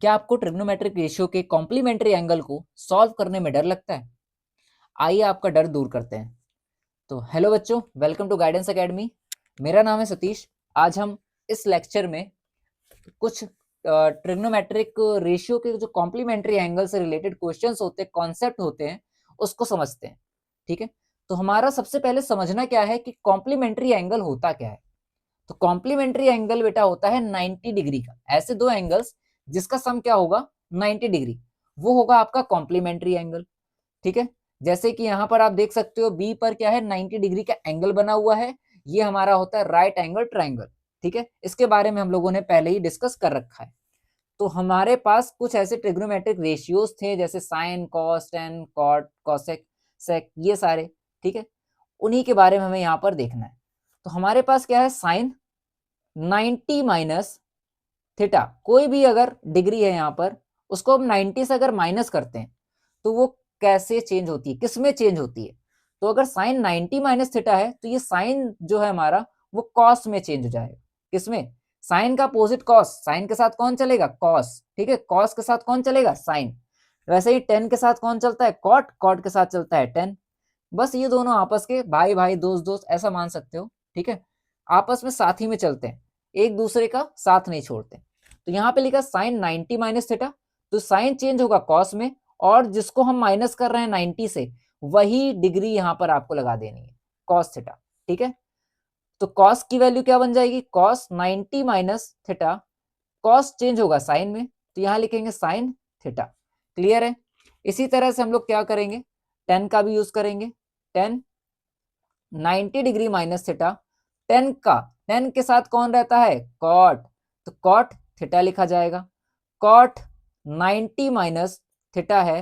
क्या आपको trigonometric ratio के कॉम्प्लीमेंट्री एंगल को सॉल्व करने में डर लगता है? आइए आपका डर दूर करते हैं। तो हेलो बच्चों, वेलकम टू गाइडेंस एकेडमी। मेरा नाम है सतीश। आज हम इस लेक्चर में कुछ ट्रिग्नोमेट्रिक रेशियो के जो कॉम्प्लीमेंट्री एंगल से रिलेटेड क्वेश्चंस होते हैं, कॉन्सेप्ट होते हैं, उसको समझते हैं। ठीक है, तो हमारा सबसे पहले समझना क्या है कि कॉम्प्लीमेंट्री एंगल होता क्या है। तो कॉम्प्लीमेंट्री एंगल बेटा होता है 90 डिग्री का। ऐसे दो एंगल्स जिसका सम क्या होगा 90 डिग्री, वो होगा आपका कॉम्प्लीमेंट्री एंगल। ठीक है, जैसे कि यहाँ पर आप देख सकते हो बी पर क्या है 90 डिग्री का एंगल बना हुआ है, ये हमारा होता है राइट एंगल ट्रायंगल। ठीक है, इसके बारे में हम लोगों ने पहले ही डिस्कस कर रखा है। तो हमारे पास कुछ ऐसे ट्रिग्नोमेट्रिक रेशियोज थे जैसे sine, cos, tan, cot, cosec, sec, ये सारे। ठीक है, उन्हीं के बारे में हमें यहाँ पर देखना है। तो हमारे पास क्या है साइन 90 माइनस थीटा, कोई भी अगर डिग्री है यहाँ पर, उसको हम 90 से अगर माइनस करते हैं तो वो कैसे चेंज होती है, किस में चेंज होती है। तो अगर साइन 90 माइनस थीटा है तो ये साइन जो है हमारा वो कॉस में चेंज हो जाएगा। किसमें? साइन का अपोजिट कॉस, साइन के साथ कौन चलेगा? कॉस। ठीक है, कॉस के साथ कौन चलेगा? साइन। वैसे ही टेन के साथ कौन चलता है? कॉट। कॉट के साथ चलता है टेन। बस ये दोनों आपस के भाई भाई, दोस्त दोस्त, ऐसा मान सकते हो। ठीक है, आपस में साथी में चलते हैं, एक दूसरे का साथ नहीं छोड़ते। तो यहाँ पे लिखा साइन 90 माइनस थीटा, तो साइन चेंज होगा कॉस में, और जिसको हम माइनस कर रहे हैं 90 से, वही डिग्री यहाँ पर आपको लगा देनी है, कॉस थीटा। ठीक है, तो कॉस की वैल्यू क्या बन जाएगी? Cos 90 minus theta, cos change होगा साइन में, तो यहाँ लिखेंगे साइन थीटा। क्लियर है? इसी तरह से हम लोग क्या करेंगे, टेन का भी यूज करेंगे। Ten 90 degree minus theta, ten के साथ कौन रहता है? कॉट, तो कॉट थीटा लिखा जाएगा। कॉट 90 माइनस थीटा है,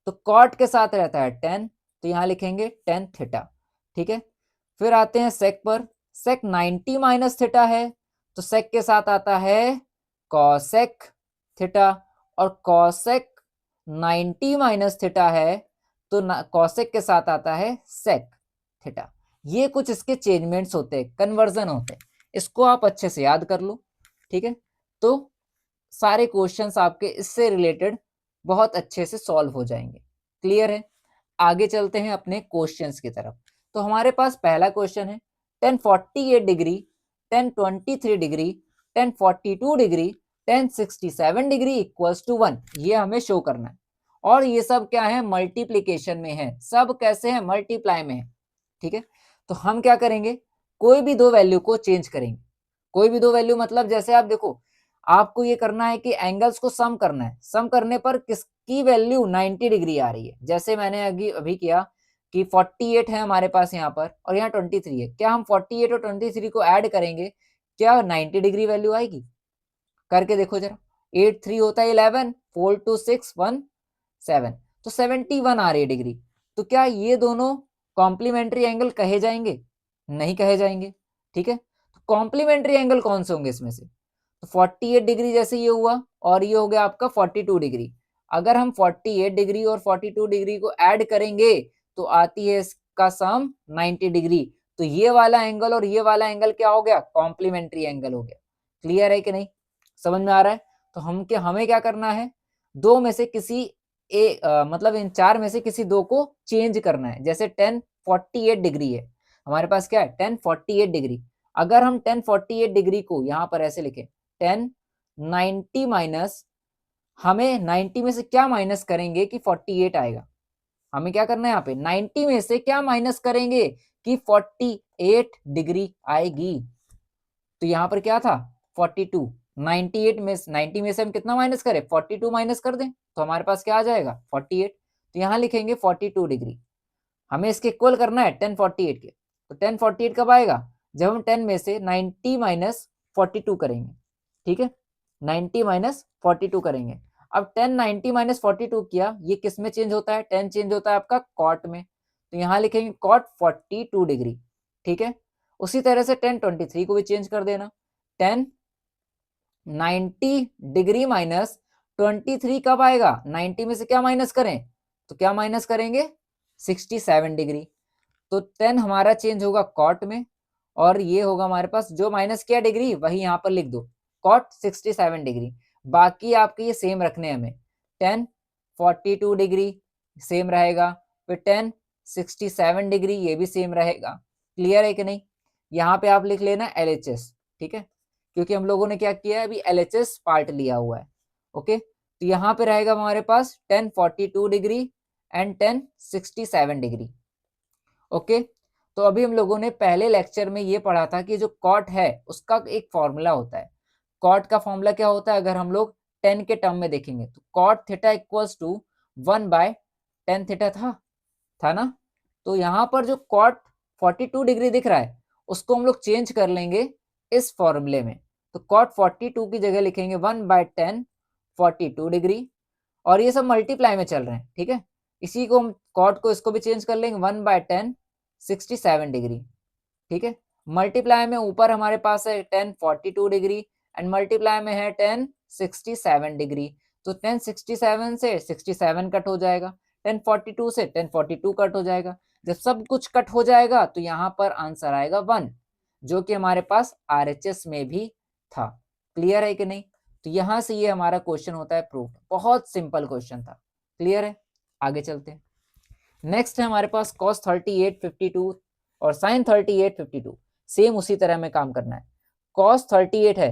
तो कॉट के साथ रहता है टेन, तो यहां लिखेंगे टेन थीटा। ठीक है, फिर आते हैं सेक पर। सेक 90 माइनस थीटा है, तो सेक के साथ आता है कॉसेक थीटा, और कॉसेक 90 माइनस थीटा है, तो कॉसेक के साथ आता है सेक थीटा। ये कुछ इसके चेंजमेंट्स होते हैं, कन्वर्जन होते हैं, इसको आप अच्छे से याद कर लो। ठीक है, तो सारे क्वेश्चंस आपके इससे रिलेटेड बहुत अच्छे से सॉल्व हो जाएंगे। क्लियर है? आगे चलते हैं अपने क्वेश्चंस की तरफ। तो हमारे पास पहला क्वेश्चन है 1048 degree, 1023 degree, 1042 degree, 1067 degree equals to 1, ये हमें शो करना है। और ये सब क्या है? मल्टीप्लीकेशन में है, सब कैसे है? मल्टीप्लाई में है। ठीक है, तो हम क्या करेंगे, कोई भी दो वैल्यू को चेंज करेंगे। कोई भी दो वैल्यू मतलब जैसे आप देखो, आपको ये करना है कि एंगल्स को सम करना है। सम करने पर किसकी वैल्यू 90 डिग्री आ रही है, जैसे मैंने अभी किया कि 48 है हमारे पास यहाँ पर, और यहाँ 23 है। क्या हम 48 और 23 को ऐड करेंगे, क्या 90 डिग्री वैल्यू आएगी? करके देखो जरा। 8 3 होता है 11, 4 2 6 1 7, तो 71 आ रही है डिग्री। तो क्या ये दोनों कॉम्प्लीमेंट्री एंगल कहे जाएंगे? नहीं कहे जाएंगे। ठीक है, तो कॉम्प्लीमेंट्री एंगल कौन से होंगे इसमें से? तो 48 डिग्री जैसे ये हुआ, और ये हो गया आपका 42 डिग्री। अगर हम 48 डिग्री और 42 डिग्री को ऐड करेंगे तो आती है इसका सम 90 डिग्री। तो ये वाला एंगल और ये वाला एंगल क्या हो गया? कॉम्प्लीमेंट्री एंगल हो गया। क्लियर है कि नहीं? समझ में आ रहा है? तो हमें क्या करना है, दो में से किसी मतलब इन चार में से किसी दो को चेंज करना है। जैसे 1048 डिग्री है हमारे पास, क्या है? 1048 डिग्री। अगर हम 1048 डिग्री को यहाँ पर ऐसे लिखें, 1090 माइनस, हमें 90 में से क्या माइनस करेंगे कि 48 आएगा? हमें क्या करना है यहाँ पे, 90 में से क्या माइनस करेंगे कि 48 डिग्री आएगी। तो यहाँ पर क्या था 42, 98 में 90 में से हम कितना माइनस करें? 42 माइनस कर दें तो हमारे पास क्या आ जाएगा? 48। तो यहाँ लिखेंगे 42 डिग्री। हमें इसके इक्वल करना है 1048 के। तो 1048 कब आएगा? जब हम 10 में से 90 माइनस 42 करेंगे। ठीक है, 90 माइनस 42 करेंगे। अब 10 90 माइनस 42 किया, ये किस में चेंज होता है? 10 चेंज होता है आपका कॉट में, तो यहाँ लिखेंगे कॉट 42 डिग्री। ठीक है, उसी तरह से 1023 को भी चेंज कर देना। 10 90 डिग्री माइनस 23 कब आएगा? 90 में से क्या माइनस करें? तो क्या माइनस करेंगे? 67 डिग्री। तो 10 हमारा चेंज होगा कॉट में, और ये होगा हमारे पास जो माइनस किया डिग्री वही यहाँ पर लिख दो, कॉट 67 डिग्री। बाकी आपके ये सेम रखने हैं हमें। 10 42 डिग्री सेम रहेगा, फिर 10 67 डिग्री ये भी सेम रहेगा। क्लियर है कि नहीं? यहाँ पे आप लिख लेना LHS, ठीक है, क्योंकि हम लोगों ने क्या किया है, अभी LHS पार्ट लिया हुआ है। ओके, तो यहाँ पे रहेगा हमारे पास 10 42 डिग्री एंड 10 67 डिग्री। ओके, तो अभी हम लोगों ने पहले लेक्चर में ये पढ़ा था कि जो कॉट है उसका एक फॉर्मूला होता है। कॉट का फॉर्मूला क्या होता है, अगर हम लोग 10 के टर्म में देखेंगे तो cot theta equals to 1/10 theta था ना। तो यहाँ पर जो कॉट 42 डिग्री दिख रहा है उसको हम लोग चेंज कर लेंगे इस फॉर्मूले में। तो कॉट 42 की जगह लिखेंगे 1/10 42 डिग्री, और ये सब मल्टीप्लाई में चल रहे हैं, ठीक है। इसी को हम कॉट को इसको भी चेंज कर लेंगे 1/10 67 डिग्री, ठीक है। मल्टीप्लाई में ऊपर हमारे पास है 10 42 डिग्री एंड मल्टीप्लाई में है 10 67 डिग्री। तो 10 67 से 67 कट हो जाएगा, 10 42 से 10 42 कट हो जाएगा। जब सब कुछ कट हो जाएगा तो यहाँ पर आंसर आएगा 1, जो कि हमारे पास RHS में भी था। क्लियर है कि नहीं? तो यहाँ से ये हमारा क्वेश्चन होता है प्रूफ। बहुत सिंपल क्वेश्चन था। क्लियर है? आगे चलते हैं। नेक्स्ट है हमारे पास cos 38 52 और sin 38 52। सेम उसी तरह में काम करना है। cos 38 है,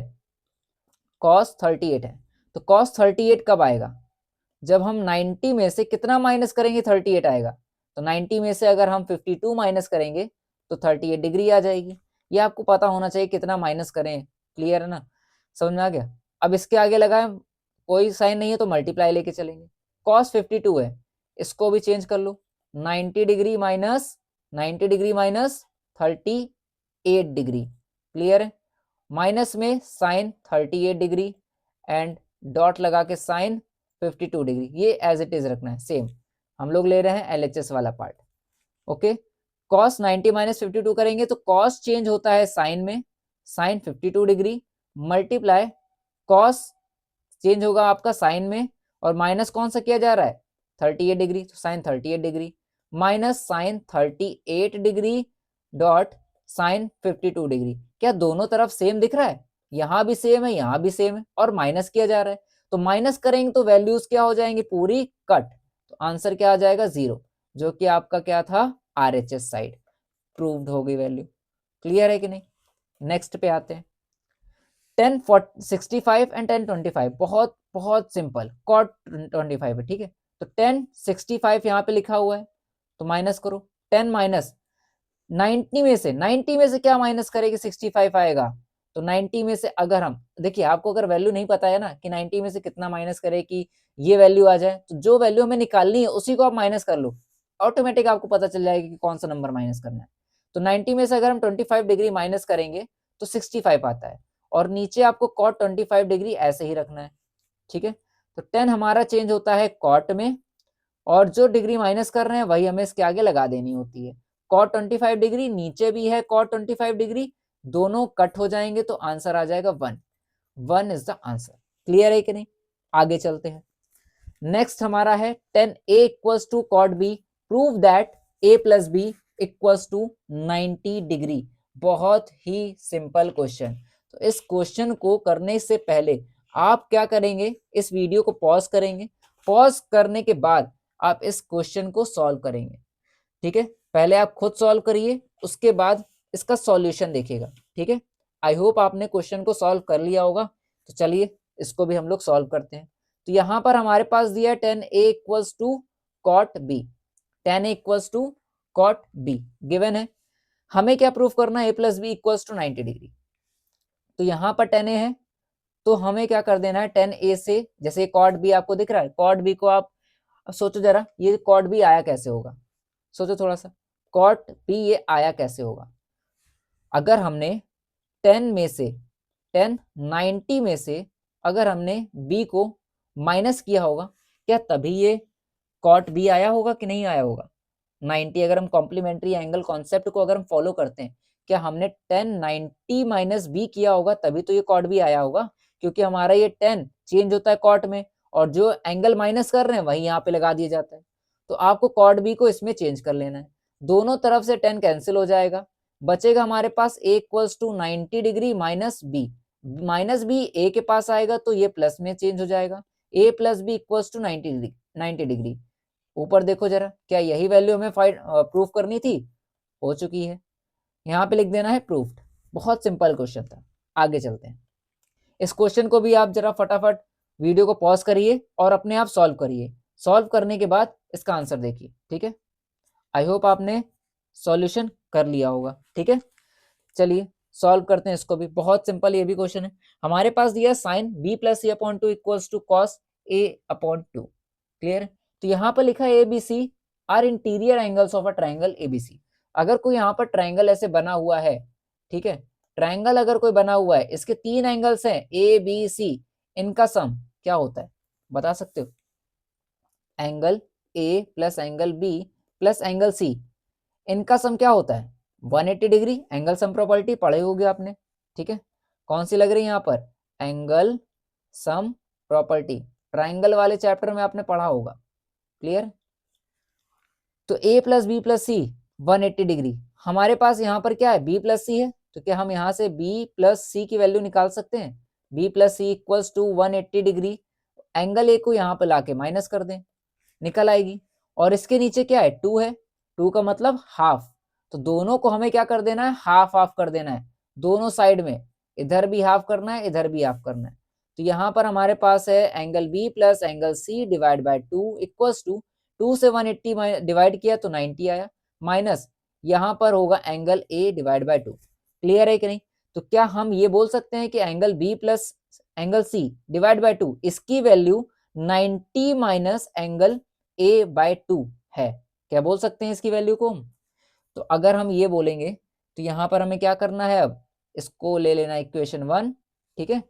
cos 38 है, तो cos 38 कब आएगा, जब हम 90 में से कितना माइनस करेंगे 38 आएगा। तो 90 में से अगर हम 52 माइनस करेंगे तो 38 डिग्री आ जाएगी। ये आपको पता होना चाहिए कितना माइनस करें। क्लियर है ना? समझ में आ गया? अब इसके आगे लगाए कोई साइन नहीं है तो मल्टीप्लाई लेके चलेंगे। cos 52 है, इसको भी चेंज कर लो, 90 degree minus 90 degree minus 38 degree. Clear है? माइनस में साइन 38 डिग्री एंड डॉट लगा के साइन 52 डिग्री। ये एज इट इज रखना है सेम। हम लोग ले रहे हैं LHS वाला पार्ट। ओके, cos 90 माइनस 52 करेंगे तो cos चेंज होता है साइन में, sine 52 degree multiply cos change होगा आपका साइन में, और माइनस कौन सा किया जा रहा है 38 डिग्री, तो sine 38 degree minus sine 38 degree dot sine 52 degree. क्या दोनों तरफ सेम दिख रहा है? यहाँ भी सेम है, यहाँ भी सेम है, और माइनस किया जा रहा है। तो माइनस करेंगे तो वैल्यूज क्या हो जाएंगी, पूरी कट। तो आंसर क्या आ जाएगा 0, जो कि आपका क्या था RHS साइड। प्रूव्ड हो गई वैल्यू। क्लियर है कि नहीं? नेक्स्ट पे आते हैं। 10 65 एंड 10 25 बहुत बहुत सिंपल। cot 25 है, ठीक है। तो 10 65 यहाँ पे लिखा हुआ है तो माइनस करो। 10 माइनस 90 में से क्या माइनस करेगी 65 आएगा। तो 90 में से अगर हम देखिए, आपको अगर वैल्यू नहीं पता है ना कि 90 में से कितना माइनस करे कि ये वैल्यू आ जाए, तो जो वैल्यू हमें निकालनी है उसी को आप माइनस कर लो, ऑटोमेटिक आपको पता चल जाएगा कि कौन सा नंबर माइनस करना है। तो 90 में से अगर हम 25 डिग्री माइनस करेंगे तो 65 आता है, और नीचे आपको cot 25 डिग्री ऐसे ही रखना है, ठीक है। तो 10 हमारा चेंज होता है cot में, और जो डिग्री माइनस कर रहे हैं वही हमें इसके आगे लगा देनी होती है। cot 25 डिग्री नीचे भी है cot 25 डिग्री, दोनों कट हो जाएंगे तो आंसर आ जाएगा 1। 1 इज द आंसर। क्लियर है कि नहीं? आगे चलते हैं। नेक्स्ट हमारा है 10a equals to cot b, prove that a plus B equals to 90 degree. बहुत ही सिंपल क्वेश्चन। तो इस क्वेश्चन को करने से पहले आप क्या करेंगे, इस वीडियो को पॉज करेंगे, पॉज करने के बाद आप इस क्वेश्चन को सॉल्व करेंगे, ठीक है। पहले आप खुद सॉल्व करिए, उसके बाद इसका सॉल्यूशन देखिएगा, ठीक है। आई होप आपने क्वेश्चन को सॉल्व कर लिया होगा। तो चलिए इसको भी हम लोग सॉल्व करते हैं। तो यहाँ पर हमारे पास दिया 10a equals to cot b, 10a equals to cot b given है। हमें क्या प्रूफ करना है, a plus B equals to 90 degree. तो यहाँ पर 10a है तो हमें क्या कर देना है 10a से, जैसे cot b आपको दिख रहा है, cot b को आप सोचो जरा, ये cot b आया कैसे होगा, सोचो थोड़ा सा, cot b ये आया कैसे होगा। अगर हमने 10 में से 10 90 में से अगर हमने b को माइनस किया होगा, क्या तभी ये cot b आया होगा कि नहीं आया होगा। 90 अगर हम कॉम्प्लीमेंट्री एंगल कॉन्सेप्ट को अगर हम फॉलो करते हैं, क्या हमने 10 90 माइनस बी किया होगा तभी तो ये cot b आया होगा, क्योंकि हमारा ये 10 चेंज होता है cot में, और जो एंगल माइनस कर रहे हैं वही यहाँ पे लगा दिया जाता है। तो आपको cot b को इसमें चेंज कर लेना है, दोनों तरफ से 10 कैंसिल हो जाएगा, बचेगा हमारे पास a equals to 90 degree minus B. Minus B A के पास आएगा तो ये प्लस में चेंज हो जाएगा, A plus B equals to 90 degree. ऊपर देखो जरा, क्या यही वैल्यू हमें प्रूफ करनी थी? हो चुकी है, यहाँ पे लिख देना है प्रूफ्ड। बहुत सिंपल क्वेश्चन था। आगे चलते हैं। इस क्वेश्चन को भी आप जरा फटाफट वीडियो को पॉज करिए और अपने आप सॉल्व करिए। सॉल्व करने के बाद इसका आंसर देखिए, ठीक है। आई होप आपने सॉल्यूशन कर लिया होगा, ठीक है। चलिए सॉल्व करते हैं इसको भी। बहुत सिंपल ये भी क्वेश्चन है। हमारे पास दिया sine B plus C upon two equals to cos A upon two. Clear? तो यहाँ पर लिखा है A B C are interior angles of a triangle ABC. अगर कोई यहाँ पर ट्राइंगल ऐसे बना हुआ है, ठीक है, ट्राइंगल अगर कोई बना हुआ है, इसके 3 एंगल्स हैं ए बी सी, इनका सम क्या होता है बता सकते हो? Angle A plus angle B plus angle C, इनका सम क्या होता है? 180 डिग्री। एंगल सम प्रॉपर्टी पढ़े होगे आपने, ठीक है। कौन सी लग रही है यहाँ पर? एंगल सम प्रॉपर्टी, ट्राइंगल वाले चैप्टर में आपने पढ़ा होगा। क्लियर? तो a plus B plus C 180 degree. हमारे पास यहाँ पर क्या है? b प्लस सी है, तो क्या हम यहाँ से b प्लस सी की वैल्यू निकाल सकते हैं? b plus C equals to 180 degree. Angle a को यहाँ पर लाके माइनस कर दें, निकल आएगी। और इसके नीचे क्या है? 2 है, 2 का मतलब हाफ। तो दोनों को हमें क्या कर देना है? हाफ हाफ कर देना है दोनों साइड में। इधर भी हाफ करना है, इधर भी हाफ करना है। तो यहाँ पर हमारे पास है angle B plus angle C divide by 2 equals to 2 से 180 डिवाइड किया तो 90 आया, माइनस यहाँ पर होगा angle A divide by 2। Clear है कि नहीं? तो क्या हम ये बोल सकते हैं कि angle B plus angle C divide by 2 इसकी value 90 minus angle A by 2 है? क्या बोल सकते हैं इसकी वैल्यू को हम? तो अगर हम ये बोलेंगे तो यहाँ पर हमें क्या करना है? अब इसको ले लेना इक्वेशन 1, ठीक है।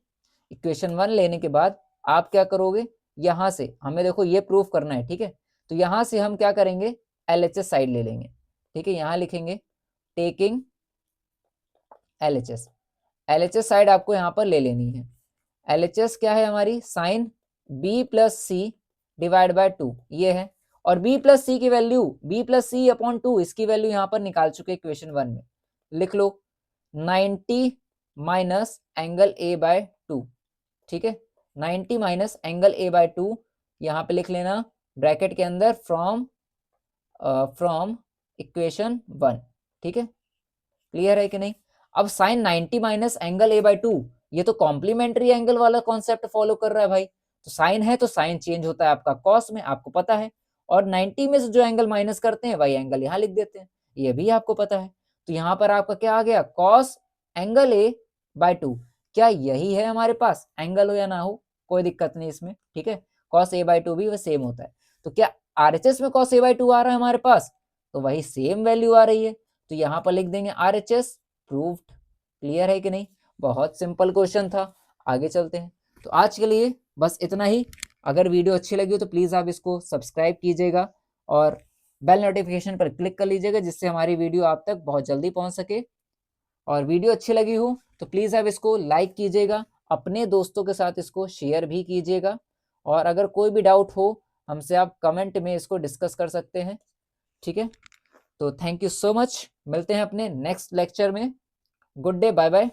इक्वेशन 1 लेने के बाद आप क्या करोगे? यहाँ से हमें देखो ये प्रूफ करना है, ठीक है। तो यहाँ से हम क्या करेंगे? LHS साइड ले लेंगे, ठीक है। यहाँ लिखेंगे टेकिंग LHS। LHS साइड आपको यहाँ पर ले लेनी है। LHS क्या है हमारी? Sine b plus C divide by 2 ये है। और b प्लस सी की value b plus C upon 2 इसकी वैल्यू यहाँ पर निकाल चुके इक्वेशन 1 में। लिख लो 90 माइनस एंगल a बाय 2, ठीक है। 90 माइनस एंगल a बाय 2 यहाँ पे लिख लेना ब्रैकेट के अंदर फ्रॉम इक्वेशन 1, ठीक है। क्लियर है कि नहीं? अब sine 90 minus angle a by 2 ये तो कॉम्प्लीमेंट्री एंगल वाला कॉन्सेप्ट फॉलो कर रहा है भाई। तो साइन है तो साइन चेंज होता है आपका कॉस में, आपको पता है। और 90 में से जो एंगल माइनस करते हैं वही एंगल यहाँ लिख देते हैं, ये भी आपको पता है। तो यहाँ पर आपका क्या आ गया? Cos angle a by 2। क्या यही है हमारे पास? एंगल हो या ना हो कोई दिक्कत नहीं इसमें, ठीक है। कॉस a बाय 2 भी वो सेम होता है। तो क्या RHS में कॉस a बाय 2 आ रहा है हमारे पास? तो वही सेम वैल्यू आ रही है, तो यहाँ पर लिख देंगे RHS प्रूव्ड। क्लियर है कि नहीं? बहुत सिंपल क्वेश्चन था। आगे चलते हैं। तो आज के लिए बस इतना ही। अगर वीडियो अच्छी लगी हो तो प्लीज़ आप इसको सब्सक्राइब कीजिएगा और बेल नोटिफिकेशन पर क्लिक कर लीजिएगा, जिससे हमारी वीडियो आप तक बहुत जल्दी पहुंच सके। और वीडियो अच्छी लगी हो तो प्लीज़ आप इसको लाइक कीजिएगा, अपने दोस्तों के साथ इसको शेयर भी कीजिएगा। और अगर कोई भी डाउट हो हमसे आप कमेंट में इसको डिस्कस कर सकते हैं, ठीक है। तो थैंक यू सो मच, मिलते हैं अपने नेक्स्ट लेक्चर में। Good day, bye bye.